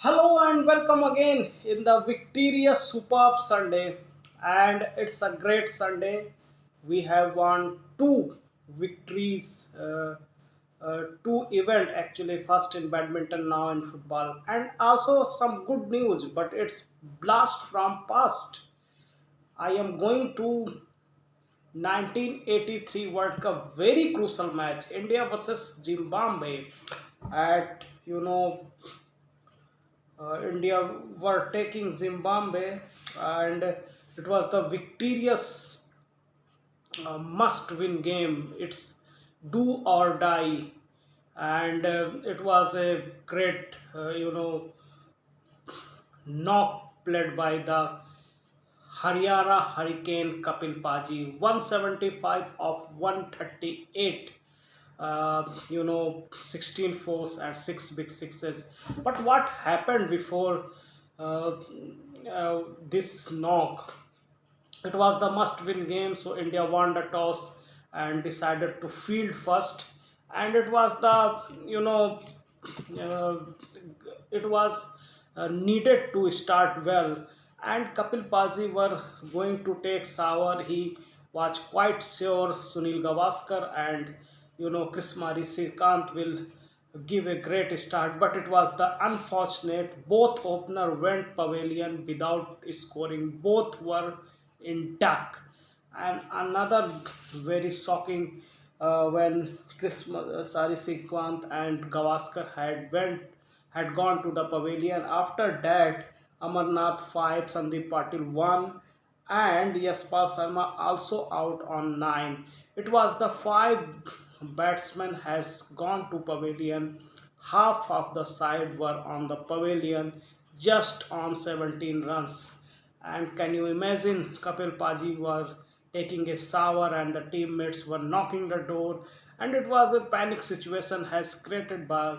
Hello and welcome again in the victorious superb Sunday. And it's a great Sunday. We have won two victories, two event actually, first in badminton, now in football, and also some good news. But it's blast from past. I am going to 1983 World Cup, very crucial match, India versus Zimbabwe. At India were taking Zimbabwe, and it was the victorious must-win game. It's do or die, and it was a great, knock played by the Haryana Hurricane Kapil Paji, 175 of 138. 16 fours and six big sixes. But what happened before uh, this knock? It was the must-win game, so India won the toss and decided to field first, and it was the uh, it was needed to start well, and Kapil Paji were going to take sour. He was quite sure Sunil Gavaskar and Krismari Sirkant will give a great start, but it was the unfortunate. Both opener went pavilion without scoring. Both were in duck. And another very shocking when Sari Sirkant and Gavaskar had gone to the pavilion. After that, Amarnath 5, Sandeep Patil 1, and Yaspal Sharma also out on 9. It was the 5 batsmen has gone to pavilion. Half of the side were on the pavilion just on 17 runs. And can you imagine Kapil Paji were taking a shower and the teammates were knocking the door, and it was a panic situation has created by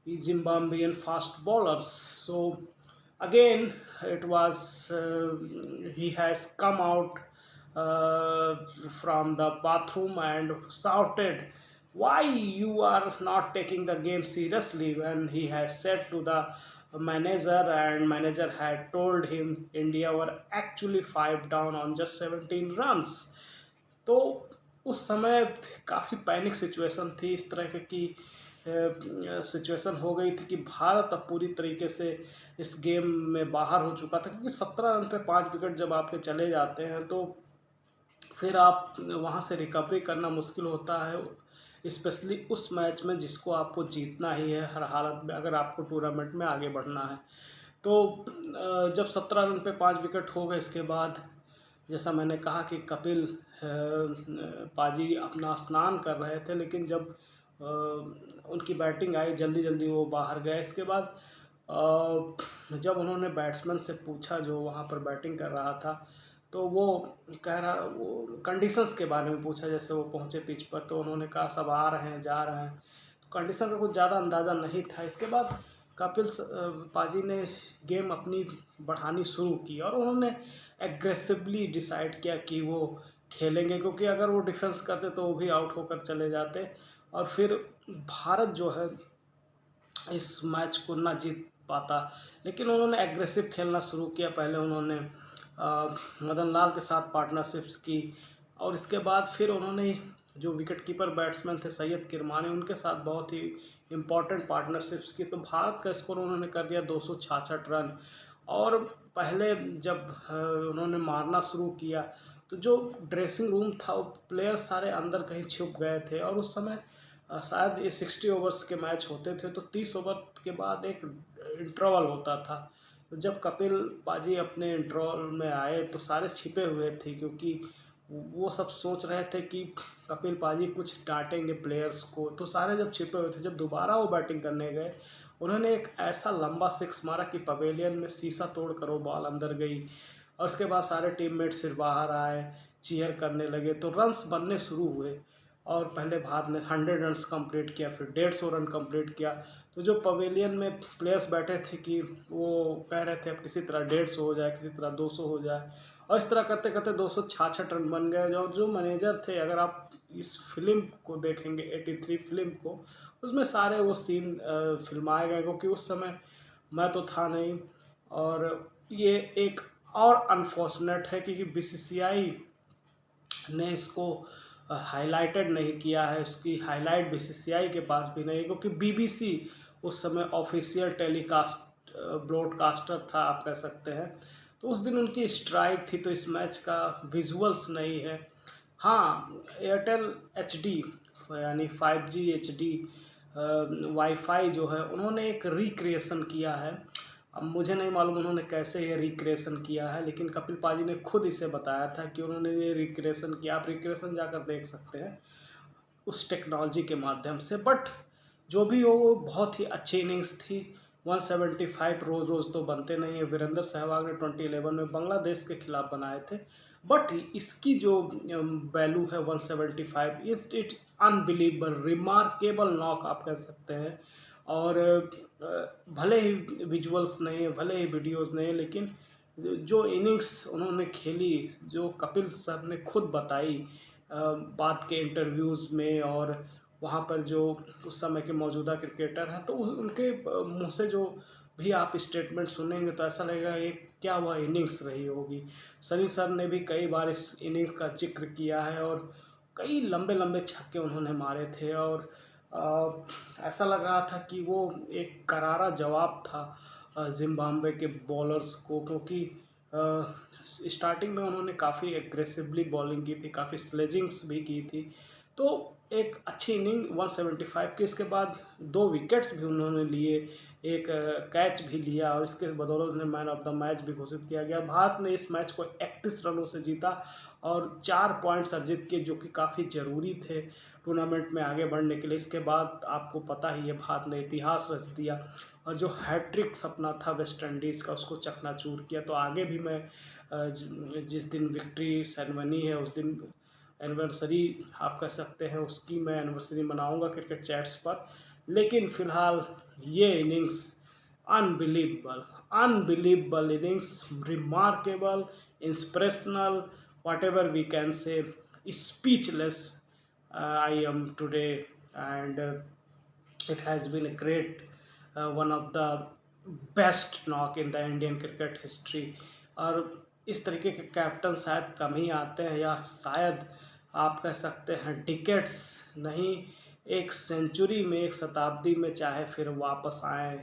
Zimbabwean fast bowlers. So again it was he has come out from the bathroom and shouted, why you are not taking the game seriously, when he has said to the manager, and manager had told him India were actually 5 down on just 17 runs. तो उस समय काफ़ी panic situation थी, इस तरह की situation हो गई थी कि भारत अब पूरी तरीके से इस गेम में बाहर हो चुका था, क्योंकि 17 रन पे 5 विकेट जब आपके चले जाते हैं तो फिर आप वहाँ से रिकवरी करना मुश्किल होता है, स्पेशली उस मैच में जिसको आपको जीतना ही है हर हालत में, अगर आपको टूर्नामेंट में आगे बढ़ना है। तो जब 17 रन पे 5 विकेट हो गए, इसके बाद जैसा मैंने कहा कि कपिल पाजी अपना स्नान कर रहे थे, लेकिन जब उनकी बैटिंग आई जल्दी जल्दी वो बाहर गए। इसके बाद जब उन्होंने बैट्समैन से पूछा जो वहाँ पर बैटिंग कर रहा था, तो वो कंडीशंस के बारे में पूछा, जैसे वो पहुँचे पिच पर तो उन्होंने कहा सब आ रहे हैं जा रहे हैं, तो कंडीशन का कुछ ज़्यादा अंदाज़ा नहीं था। इसके बाद पाजी ने गेम अपनी बढ़ानी शुरू की और उन्होंने एग्रेसिवली डिसाइड किया कि वो खेलेंगे, क्योंकि अगर वो डिफेंस करते तो वो भी आउट होकर चले जाते, और फिर भारत जो है इस मैच को ना जीत पाता। लेकिन उन्होंने एग्रेसिव खेलना शुरू किया। पहले उन्होंने मदन लाल के साथ पार्टनरशिप्स की, और इसके बाद फिर उन्होंने जो विकेट कीपर बैट्समैन थे सैयद किरमानी, उनके साथ बहुत ही इम्पॉर्टेंट पार्टनरशिप्स की। तो भारत का स्कोर उन्होंने कर दिया 266 रन। और पहले जब उन्होंने मारना शुरू किया तो जो ड्रेसिंग रूम था वो प्लेयर सारे अंदर कहीं छुप गए थे, और उस समय शायद ये 60 ओवर्स के मैच होते थे, तो 30 ओवर के बाद एक इंटरवल होता था। तो जब कपिल पाजी अपने इंटरवल में आए तो सारे छिपे हुए थे, क्योंकि वो सब सोच रहे थे कि कपिल पाजी कुछ डांटेंगे प्लेयर्स को, तो सारे जब छिपे हुए थे, जब दोबारा वो बैटिंग करने गए उन्होंने एक ऐसा लंबा सिक्स मारा कि पवेलियन में शीशा तोड़ कर वो बॉल अंदर गई, और उसके बाद सारे टीममेट्स फिर बाहर आए, चीयर करने लगे, तो रन्स बनने शुरू हुए। और पहले भारत ने 100 रन्स कंप्लीट किया, फिर 150 रन कंप्लीट किया। तो जो पवेलियन में प्लेयर्स बैठे थे कि वो कह रहे थे अब किसी तरह 150 हो जाए, किसी तरह 200 हो जाए, और इस तरह करते करते 266 रन बन गए। और जो मैनेजर थे, अगर आप इस फिल्म को देखेंगे 83 फिल्म को, उसमें सारे वो सीन फिल्माए गए, क्योंकि उस समय मैं तो था नहीं। और ये एक और अनफॉर्चुनेट है क्योंकि बीसीसीआई ने इसको हाईलाइटेड नहीं किया है, इसकी हाईलाइट बीसीसीआई के पास भी नहीं है, क्योंकि बीबीसी उस समय ऑफिशियल टेलीकास्ट ब्रॉडकास्टर था आप कह सकते हैं। तो उस दिन उनकी स्ट्राइक थी, तो इस मैच का विजुअल्स नहीं है। हाँ, एयरटेल एचडी यानी 5G HD वाईफाई जो है उन्होंने एक रिक्रिएशन किया है। अब मुझे नहीं मालूम उन्होंने कैसे ये रिक्रिएशन किया है, लेकिन कपिल पाजी ने खुद इसे बताया था कि उन्होंने ये रिक्रिएशन किया। आप रिक्रिएशन जाकर देख सकते हैं उस टेक्नोलॉजी के माध्यम से। बट जो भी हो, वो बहुत ही अच्छी इनिंग्स थी। 175 रोज़ रोज़ तो बनते नहीं है। वीरेंद्र सहवाग ने 2011 में बांग्लादेश के खिलाफ बनाए थे। बट इसकी जो वैल्यू है 175, इट्स अनबिलीवेबल, रिमार्केबल नॉक आप कह सकते हैं। और भले ही विजुअल्स नहीं है, भले ही वीडियोस नहीं है, लेकिन जो इनिंग्स उन्होंने खेली, जो कपिल सर ने खुद बताई बाद के इंटरव्यूज़ में, और वहाँ पर जो उस समय के मौजूदा क्रिकेटर हैं, तो उनके मुंह से जो भी आप स्टेटमेंट सुनेंगे तो ऐसा लगेगा ये क्या वह इनिंग्स रही होगी। सनी सर ने भी कई बार इस इनिंग्स का जिक्र किया है, और कई लंबे लंबे छक्के उन्होंने मारे थे। और ऐसा लग रहा था कि वो एक करारा जवाब था जिम्बाब्वे के बॉलर्स को, क्योंकि स्टार्टिंग में उन्होंने काफ़ी एग्रेसिवली बॉलिंग की थी, काफ़ी स्लेजिंग्स भी की थी। तो एक अच्छी इनिंग 175 की, इसके बाद 2 विकेट्स भी उन्होंने लिए, एक कैच भी लिया, और इसके बदौलत उन्हें मैन ऑफ द मैच भी घोषित किया गया। भारत ने इस मैच को 31 रनों से जीता और 4 पॉइंट्स अर्जित किए, जो कि काफ़ी ज़रूरी थे टूर्नामेंट में आगे बढ़ने के लिए। इसके बाद आपको पता ही है, भारत ने इतिहास रच दिया, और जो हैट्रिक सपना था वेस्ट इंडीज़ का, उसको चकनाचूर किया। तो आगे भी मैं जिस दिन विक्ट्री सेरेमनी है उस दिन एनिवर्सरी आप कह सकते हैं, उसकी मैं एनिवर्सरी मनाऊंगा क्रिकेट चैट्स पर। लेकिन फ़िलहाल ये innings unbelievable, unbelievable innings, remarkable, inspirational, whatever we can say, speechless I am today. And it has been a great, one of the best knock in the Indian cricket history. और इस तरीके के captain शायद कम ही आते हैं, या शायद आप कह सकते हैं डिकेट्स नहीं, एक सेंचुरी में, एक शताब्दी में चाहे फिर वापस आए,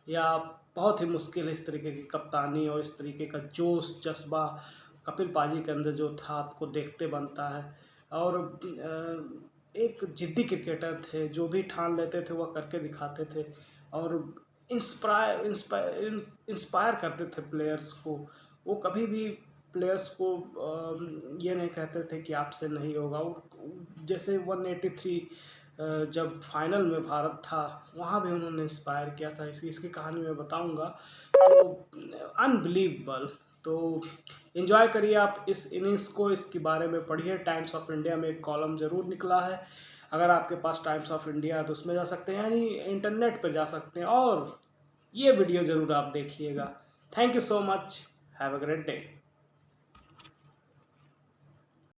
या बहुत ही मुश्किल है। इस तरीके की कप्तानी और इस तरीके का जोश जज्बा कपिल पाजी के अंदर जो था, आपको देखते बनता है। और एक जिद्दी क्रिकेटर थे, जो भी ठान लेते थे वह करके दिखाते थे, और इंस्पायर इंस्पायर इंस्पायर करते थे प्लेयर्स को। वो कभी भी प्लेयर्स को ये नहीं कहते थे कि आपसे नहीं होगा। जैसे 183 जब फाइनल में भारत था, वहाँ भी उन्होंने इंस्पायर किया था। इसकी कहानी मैं बताऊंगा, तो अनबिलीवेबल। तो एंजॉय करिए आप इस इनिंग्स को, इसके बारे में पढ़िए। टाइम्स ऑफ इंडिया में एक कॉलम ज़रूर निकला है, अगर आपके पास टाइम्स ऑफ इंडिया है तो उसमें जा सकते हैं, यानी इंटरनेट पर जा सकते हैं, और ये वीडियो ज़रूर आप देखिएगा। Thank you so much, have a great day.